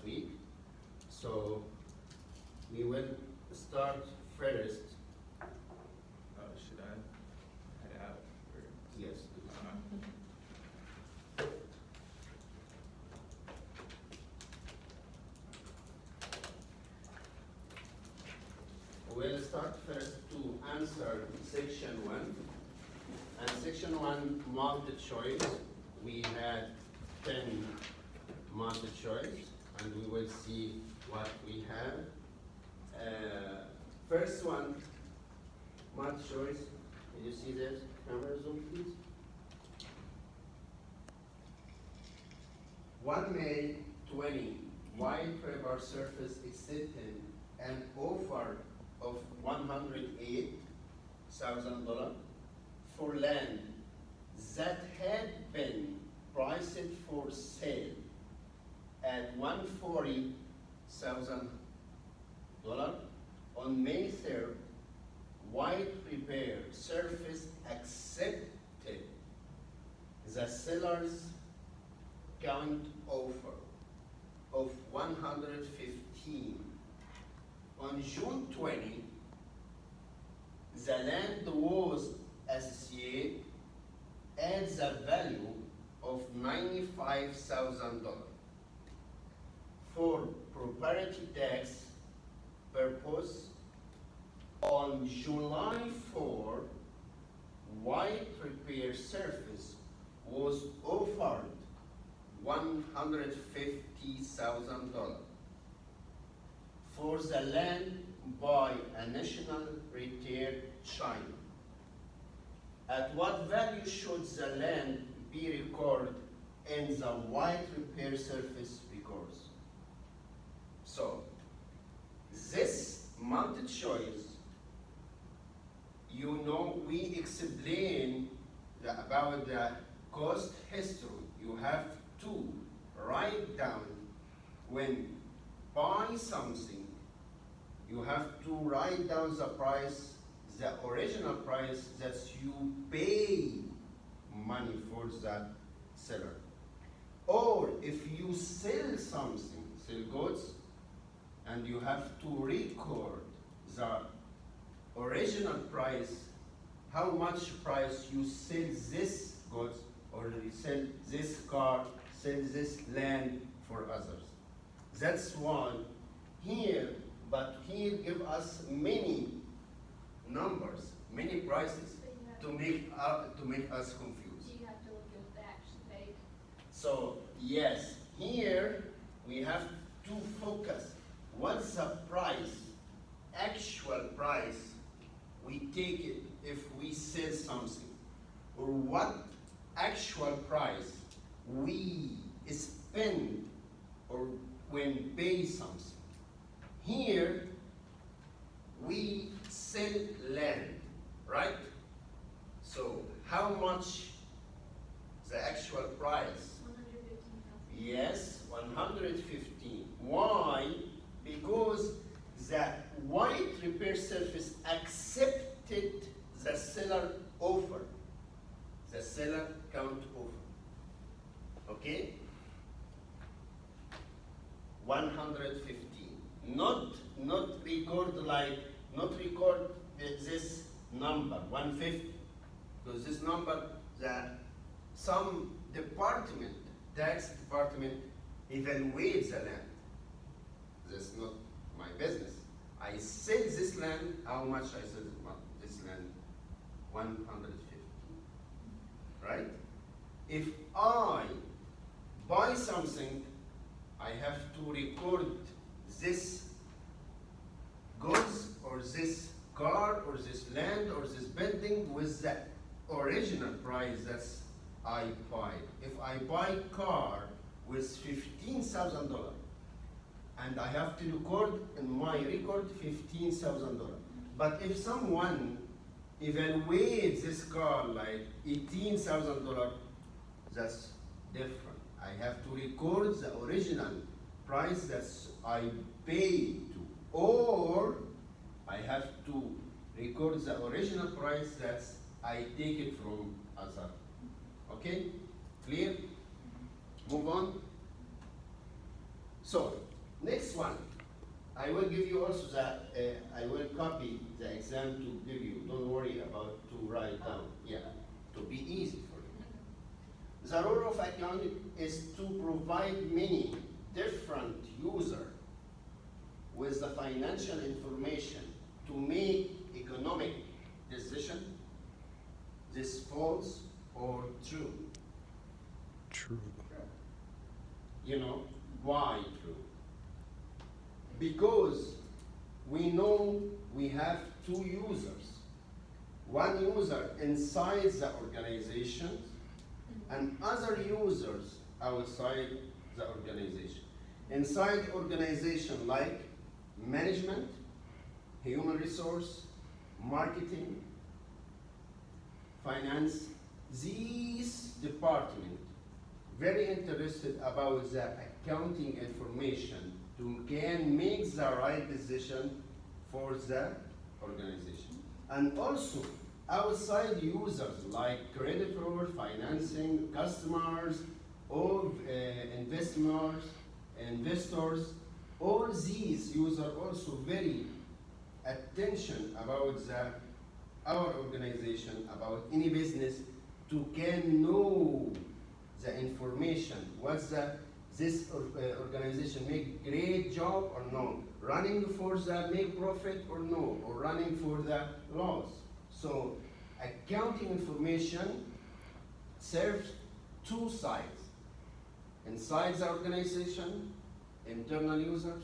week. So we will start first. Should I head out? Yes. We'll start first to answer section 1. And section 1, multiple choice. We had 10 multiple choice, and we will see what we have. First one, multiple choice. Can you see this? Camera zoom, please. 1 May 20, White River surface accepted an offer of $108,000 for land that had been priced for sale at $140,000. On May 3rd, White Repair Surface accepted the seller's current offer of $115,000. On June 20, the land was associated at the value of $95,000. For property tax purpose, on July 4, White Repair Surface was offered $150,000 for the land by a national retail chain. At what value should the land be recorded in the White Repair Surface records? So, this multiple choice, you know, we explain about the cost history. You have to write down when buy something, you have to write down the price, the original price that you pay money for that seller. Or if you sell something, sell goods, and you have to record the original price, how much price you sell this goods, or you sell this car, sell this land for others. That's why here, but here give us many numbers, many prices to make us confused. You have to look at the action paid. So yes, here we have to focus. What's the price, actual price we take it if we sell something, or what actual price we spend or when pay something. Here we sell land, right? So how much the actual price? 115,000. Yes, 115. Why? Because the White Repair Surface accepted the seller offer, the seller count offer. Okay? 115. Not record this number 150, because this number, some department, tax department, evaluates the land. That's not my business. I sell this land. How much I sell this land? 150. Right? If I buy something, I have to record this goods or this car or this land or this building with the original price that's I buy. If I buy car with $15,000 and I have to record in my record $15,000. But if someone evaluates this car like $18,000, that's different. I have to record the original price that I paid to, or I have to record the original price that I take it from other. Okay? Clear? Move on. So, I will give you also that, I will copy the exam to give you. Don't worry about to write down. Yeah, to be easy for you. The role of accounting is to provide many different users with the financial information to make economic decision. This false or true? True. You know, why true? Because we know we have two users. One user inside the organization and other users outside the organization. Inside organization like management, human resource, marketing, finance, these departments very interested about the accounting information to can make the right decision for the organization. And also outside users like creditor, financing, customers, all investors, all these users also very attention about our organization, about any business, to can know the information, what's this organization make great job or no, running for the make profit or no, or running for the loss. So accounting information serves two sides. Inside the organization, internal users,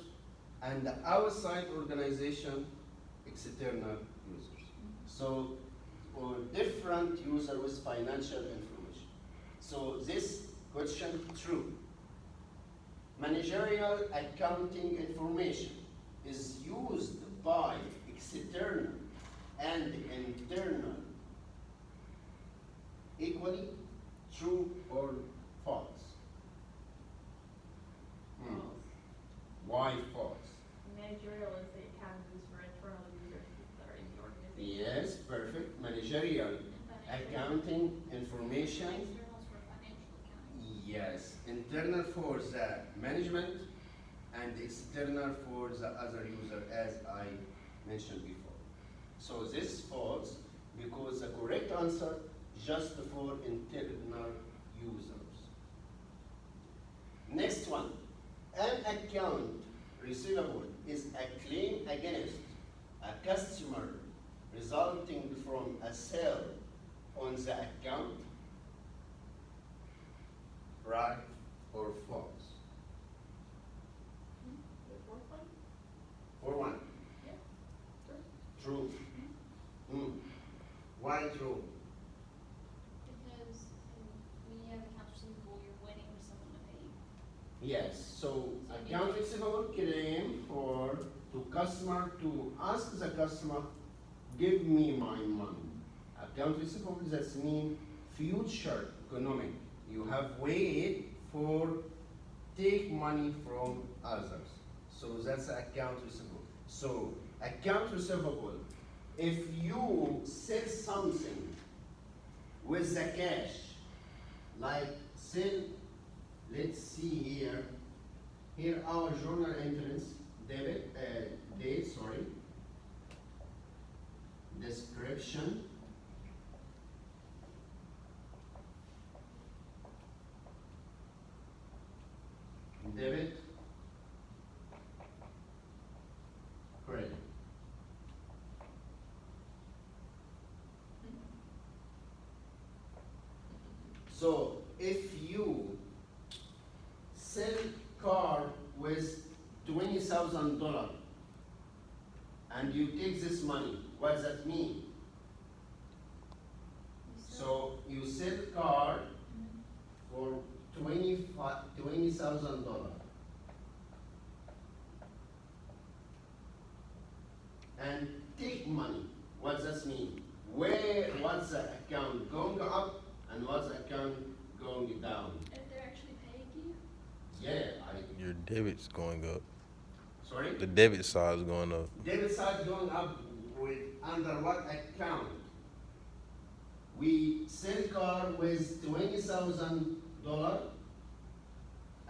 and the outside organization, external users. So, or different user with financial information. So this question true. Managerial accounting information is used by external and internal equally, true or false? Why false? Managerial is the accounting for internal users that are in the organization. Yes, perfect. Managerial accounting information. External is for financial accounting. Yes, internal for the management and external for the other user, as I mentioned before. So this false because the correct answer just for internal users. Next one, an account receivable is a claim against a customer resulting from a sale on the account, right or false? The fourth one? For one, Yeah. true. Why true? Because when you have accounts receivable, you're waiting for someone to pay you. Yes, so account receivable claim for to customer to ask the customer, give me my money. Account receivable that mean future economic. You have wait for take money from others. So that's account receivable. So account receivable, if you sell something with the cash, like sell, let's see here. Here our journal entrance, date, description, debit, credit. So if you sell car with $20,000 and you take this money, what does that mean? So you sell car for $20,000 and take money. What does that mean? What's the account going up and what's the account going down? If they're actually paying you? Yeah, Your debit's going up. sorry? The debit side is going up. Debit side going up with under what account? We sell car with $20,000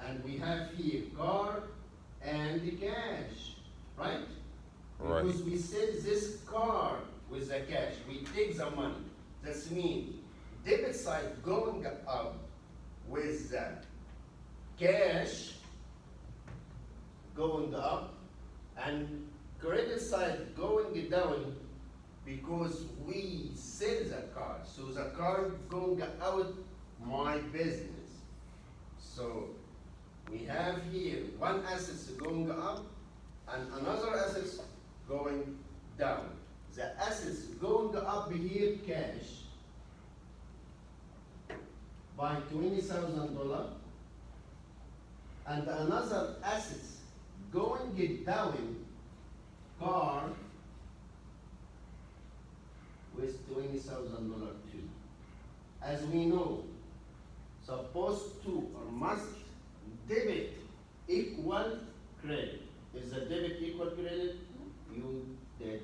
and we have here car and the cash. right? Right. Because we sell this car with the cash, we take the money. That's mean debit side going up with the cash going up, and credit side going down because we sell the car. So the car going out my business. So we have here one asset going up and another asset going down. The assets going up here cash by $20,000, and another assets going down car with $20,000 too. As we know, supposed to or must debit equal credit. Is the debit equal credit? You did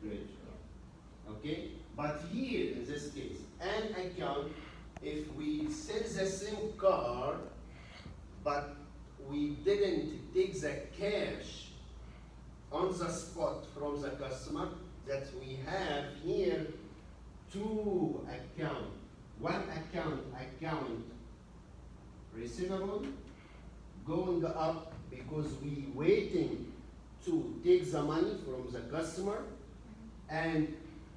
great job. Okay? But here in this case, an account, if we sell the same car, but we didn't take the cash on the spot from the customer, that we have here two accounts. One account receivable going up because we waiting to take the money from the customer, and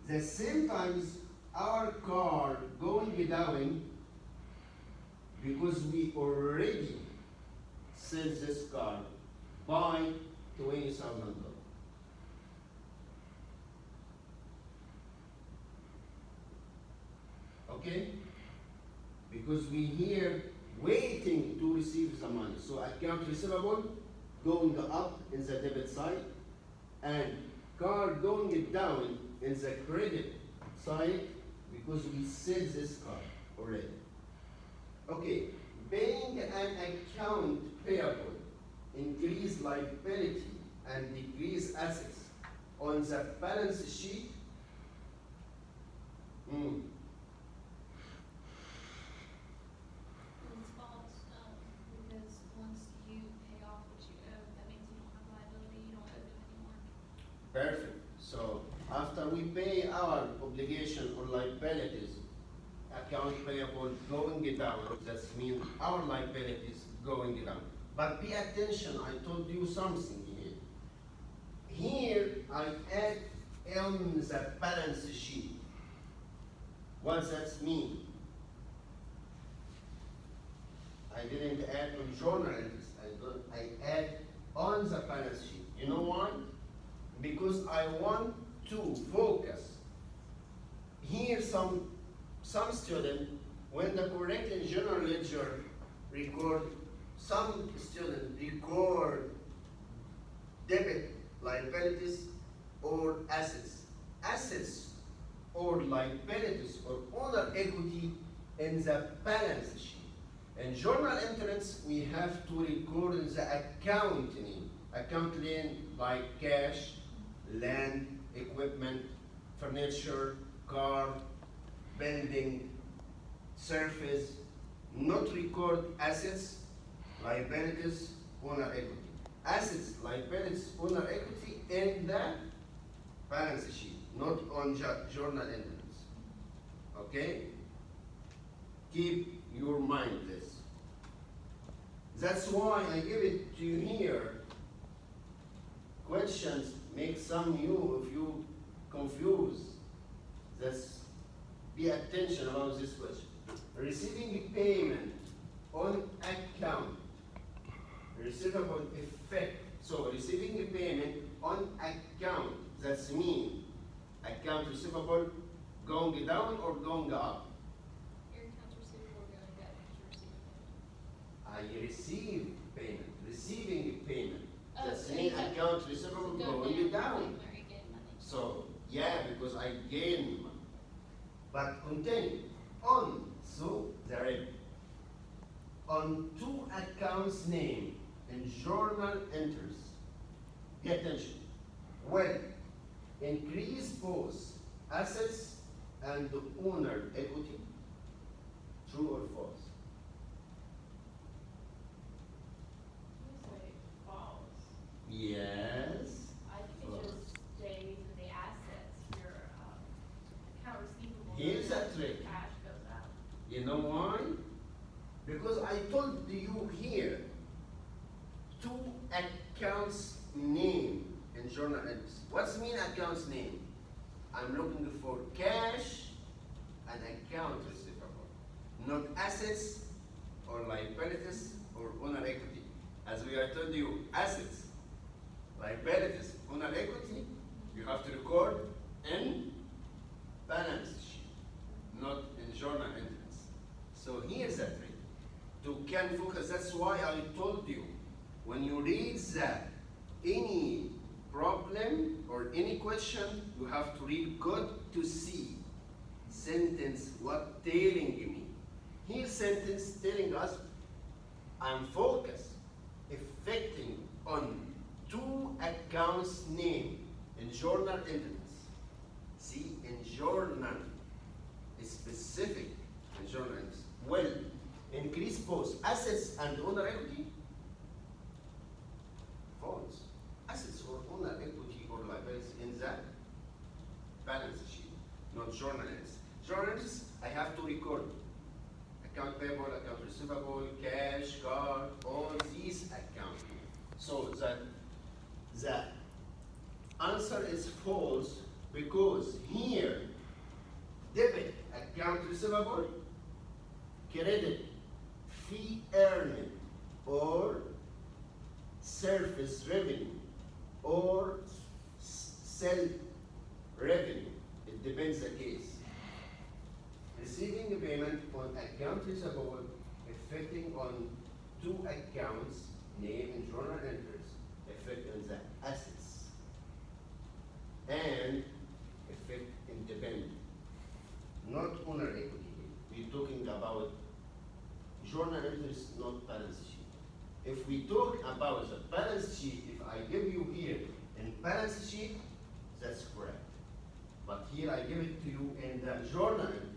the same times our car going down because we already sell this car by $20,000. Okay? Because we here waiting to receive the money. So account receivable going up in the debit side, and car going down in the credit side because we sell this car already. Okay, paying an account payable increase liability and decrease assets on the balance sheet. It's false, because once you pay off what you owe, that means you don't have liability, you don't owe them anymore. Perfect. So after we pay our obligation or liabilities, account payable going down, that means our liabilities going down. But pay attention, I told you something here. Here I add on the balance sheet. What does that mean? I didn't add on journal entries. I add on the balance sheet. You know why? Because I want to focus. Here some student, when the correct in general ledger record, some student record debit liabilities or assets. Assets or liabilities or owner equity in the balance sheet. In journal entries, we have to record in the account name. Account name like cash, land, equipment, furniture, car, building, surface. Not record assets, liabilities, owner equity. Assets, liabilities, owner equity in the balance sheet, not on journal entries. Okay? Keep your mind this. That's why I give it to you here. Questions make some you if you confused. Just be attention about this question. Receiving payment on account. Receivable effect. So receiving a payment on account. That's mean account receivable going down or going up. Your accounts receivable are going up because I you're receiving payment. receive payment. Receiving payment. Oh, That's so mean you got- account receivable Go going down. like where you get money. So yeah, because I gain money. But continue on. So there is on two accounts name in journal entries. Pay attention. When increase both assets and the owner equity. True or false? You say false. Yes. Because I told you here, two accounts name in journal entries. What's mean accounts name? I'm looking for cash and account receivable, not assets or liabilities or owner equity. As we are told you, assets, liabilities, owner equity, you have to record in balance sheet, not in journal entries. So here's the trick. To can focus, that's why I told you, when you read that, any problem or any question, you have to read good to see sentence what telling me. Here sentence telling us I'm focused, affecting on two accounts name in journal entries. See, in journal, it's specific in journal entries. Well, increase both assets and owner equity. False. Assets or owner equity or liabilities in the balance sheet, not journal entries. Journal entries, I have to record account payable, account receivable, cash, card, all these accounts. So the answer is false because here debit account receivable, credit fee earned or service revenue or sell revenue. It depends the case. Receiving a payment on account receivable affecting on two accounts, name and journal entries, effect on the assets and effect independent, not owner equity. We're talking about journal entries, not balance sheet. If we talk about the balance sheet, if I give you here in balance sheet, that's correct. But here I give it to you in the journal entries.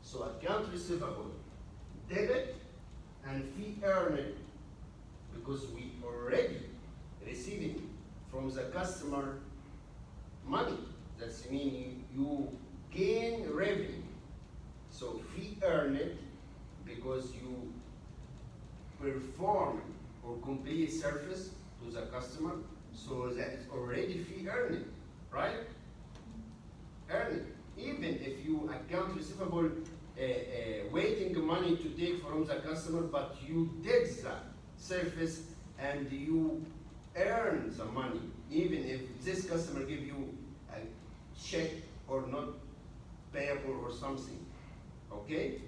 So account receivable, debit and fee earned, because we already receiving from the customer money. That's mean you gain revenue. So fee earned because you perform or complete service to the customer. So that is already fee earned, right? Earned. Even if you account receivable waiting money to take from the customer, but you did the service and you earn the money, even if this customer give you a check or not payable or something, okay?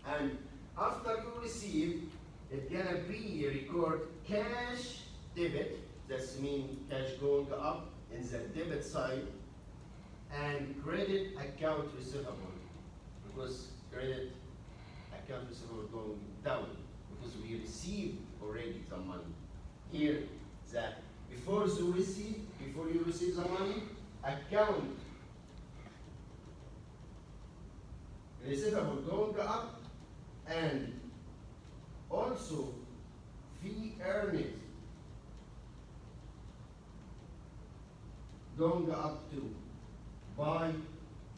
And after you receive, it's gonna be record cash debit, that's mean cash going up in the debit side, and credit account receivable, because credit account receivable going down, because we received already the money. Here, that before you receive the money, account receivable going up, and also fee earned going up too by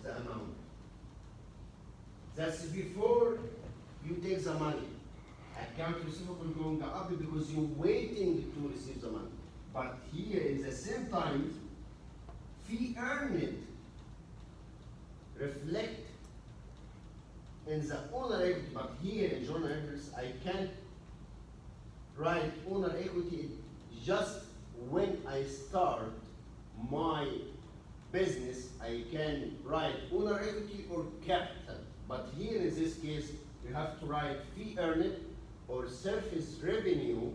the amount. That's before you take the money. Account receivable going up because you're waiting to receive the money. But here in the same time, fee earned reflect in the owner equity, but here in journal entries, I can't write owner equity just when I start my business. I can write owner equity or capital, but here in this case, you have to write fee earned or surface revenue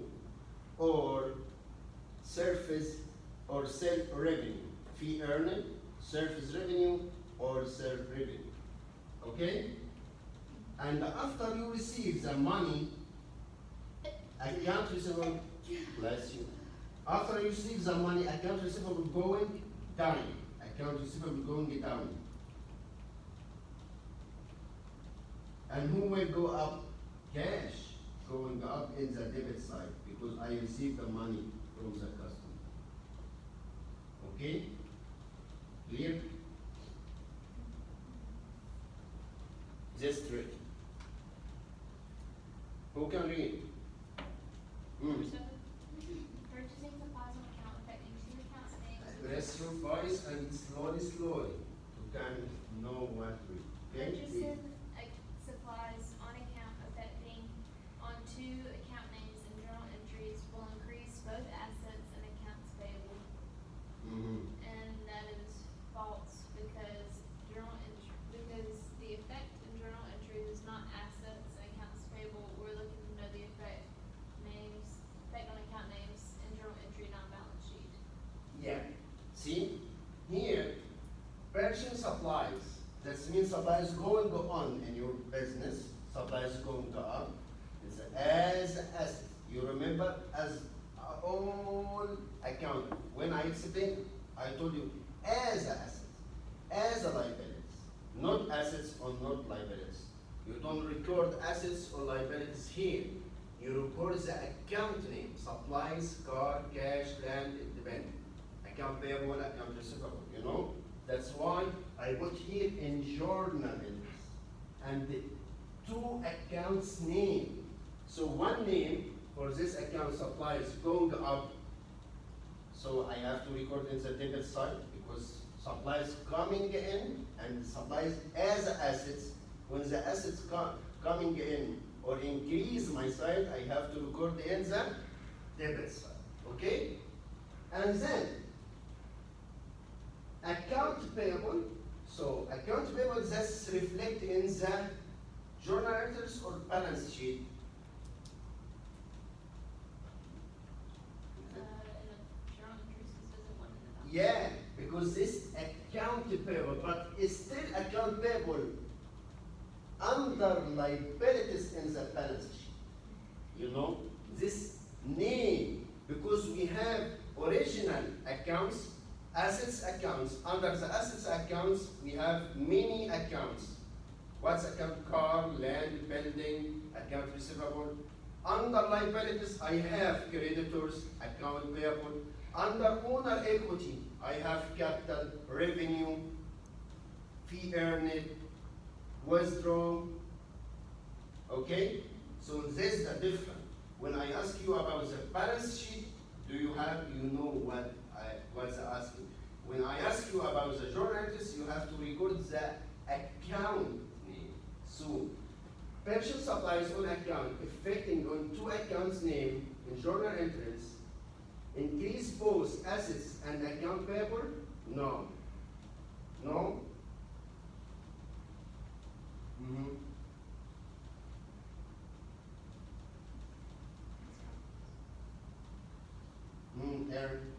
or surface or sell revenue. Fee earned, surface revenue, or sell revenue. Okay? And after you receive the money, account receivable, bless you. After you receive the money, account receivable going down. Account receivable going down. And who will go up? Cash going up in the debit side because I received the money from the customer. Okay? Clear? This trick. Who can read? Number 7. Purchasing supplies on account affecting 2 accounts names. Press your voice and slowly, you can know what we. Okay? Purchasing supplies on account affecting on 2 account names and journal entries will increase both assets and accounts payable. And that is false because because the effect in journal entries is not assets and accounts payable. We're looking to know the effect on account names and journal entry, not balance sheet. Yeah. See, here, purchasing supplies. That means supplies going on in your business. Supplies going up. It's as assets. You remember as all account. When I explained, I told you as assets, as a liabilities, not assets or not liabilities. You don't record assets or liabilities here. You record the account name, supplies, car, cash, land, independent. Account payable, account receivable, you know? That's why I put here in journal entries. And the 2 accounts name. So one name for this account supplies going up. So I have to record in the debit side because supplies coming in and supplies as assets. When the assets coming in or increase my side, I have to record in the debit side. Okay? And then account payable. So account payable that's reflect in the journal entries or balance sheet. In the journal entries, this doesn't one in the balance. Yeah, because this account payable, but it's still account payable under liabilities in the balance sheet. You know, this name, because we have original accounts, assets accounts. Under the assets accounts, we have many accounts. What's account? Car, land, building, account receivable. Under liabilities, I have creditors, account payable. Under owner equity, I have capital, revenue, fee earned, withdraw. Okay? So this is the difference. When I ask you about the balance sheet, do you know what's asking? When I ask you about the journal entries, you have to record the account name. So, purchase supplies on account affecting on 2 accounts name in journal entries, increase both assets and account payable? No. No? Aaron?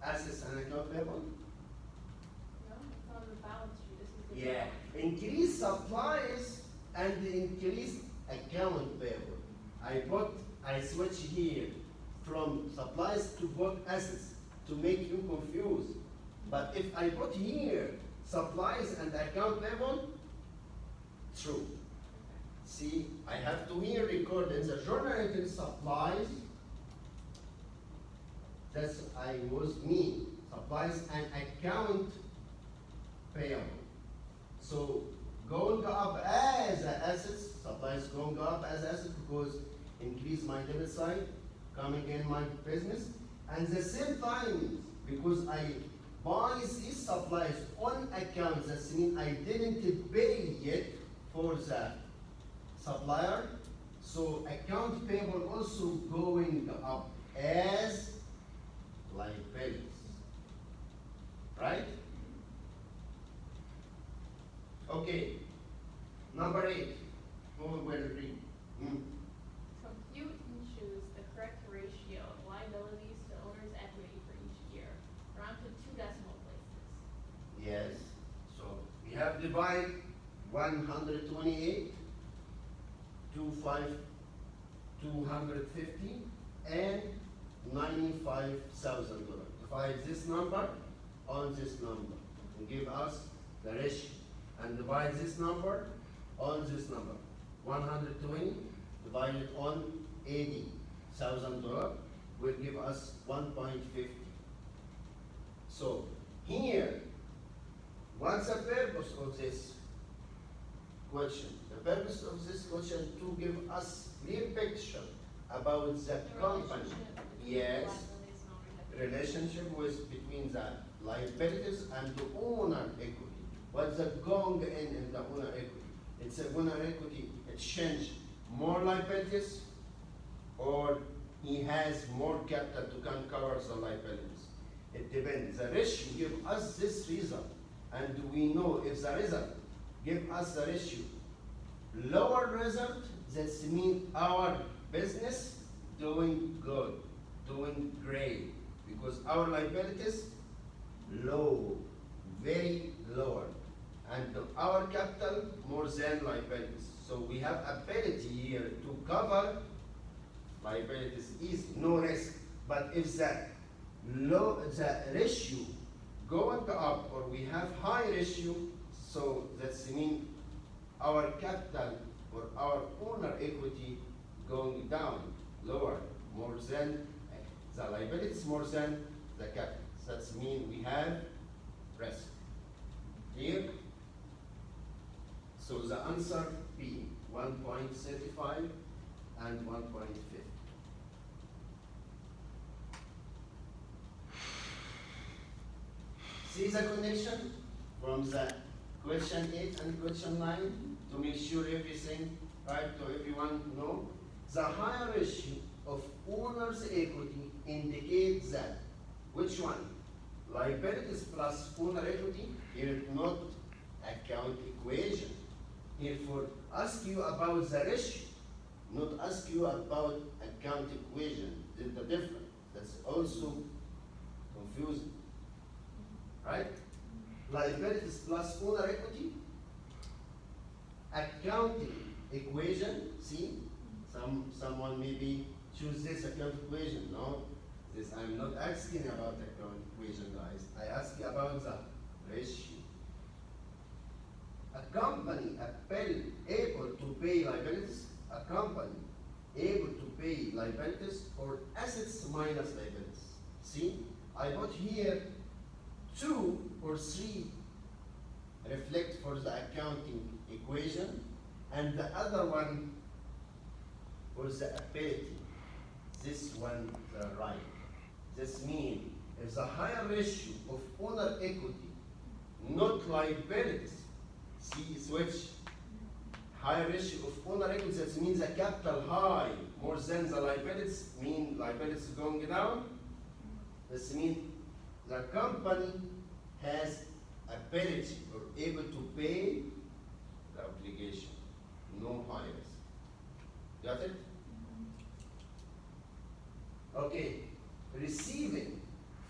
Assets and account payable? No, it's on the balance sheet. This is the. Yeah. Increase supplies and increase account payable. I switch here from supplies to both assets to make you confused. But if I put here supplies and account payable, true. See, I have to here record in the journal entry supplies. That's me. Supplies and account payable. So going up as assets, supplies going up as assets because increase my debit side, coming in my business. And the same time, because I buy these supplies on account, that means I didn't pay yet for the supplier. So account payable also going up as liabilities. Right? Okay. Number 8. Who will read? Compute and choose the correct ratio of liabilities to owner's equity for each year. Round to 2 decimal places. Yes. So we have divide 128 to 250 and $95,000. Divide this number on this number and give us the ratio. And divide this number on this number. 120 divided on $80,000 will give us 1.50. So here, what's the purpose of this question. The purpose of this question to give us clear picture about the company. Yes. Liabilities and owner's equity. Relationship with between the liabilities and the owner equity. What's the going in the owner equity? It's a owner equity exchange more liabilities, or he has more capital to can cover the liabilities. It depends. The ratio give us this result, and we know if the result give us the ratio lower result, that means our business doing good, doing great, because our liabilities low, very lower, and our capital more than liabilities. So we have ability here to cover liabilities easy, no risk. But if the ratio going up, or we have high ratio, so that's mean our capital or our owner equity going down, lower, more than the liabilities, more than the capital. That's mean we have risk. Clear? So the answer B, 1.35 and 1.50. See the connection from the question 8 and question 9 to make sure everything right to everyone know. The higher ratio of owner's equity indicates that which one? Liabilities plus owner equity, here is not account equation. Therefore, ask you about the ratio, not ask you about account equation. There's the difference. That's also confusing. Right? Liabilities plus owner equity, accounting equation, see? Someone maybe choose this account equation. No, this I'm not asking about account equation, guys. I ask you about the ratio. A company able to pay liabilities, a company able to pay liabilities or assets minus liabilities. See, I put here 2 or 3 reflect for the accounting equation, and the other one for the ability. This one the right. This means if the higher ratio of owner equity, not liabilities, see switch, higher ratio of owner equity, that means the capital high more than the liabilities, mean liabilities going down. This means the company has ability or able to pay the obligation, no high risk. Got it? Okay, receiving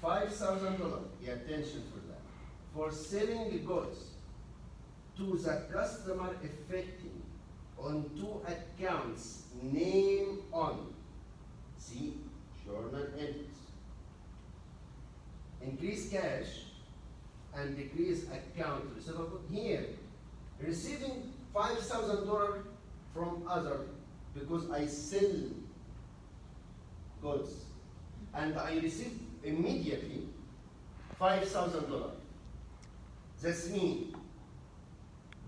$5,000, pay attention for that, for selling the goods to the customer affecting on 2 accounts name on, see, journal entries. Increase cash and decrease account receivable. Here, receiving $5,000 from other because I sell goods and I receive immediately $5,000. That's mean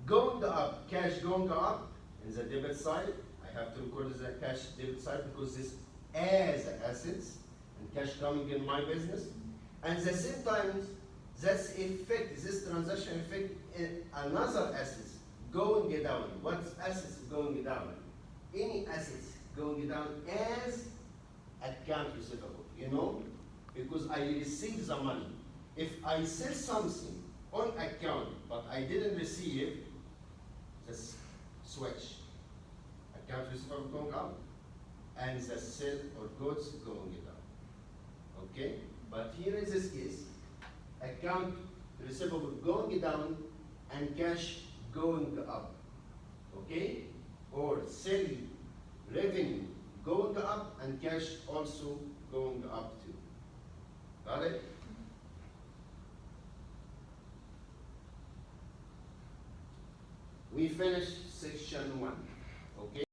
going up, cash going up in the debit side. I have to record the cash debit side because this as assets and cash coming in my business. And at the same time, that's effect, this transaction effect in another assets going down. What's assets going down? Any assets going down as account receivable, you know? Because I receive the money. If I sell something on account, but I didn't receive, just switch. Account receivable going up, and the sale or goods going down. Okay? But here in this case, account receivable going down and cash going up. Okay? Or selling revenue going up and cash also going up too. Got it? We finished section 1. Okay?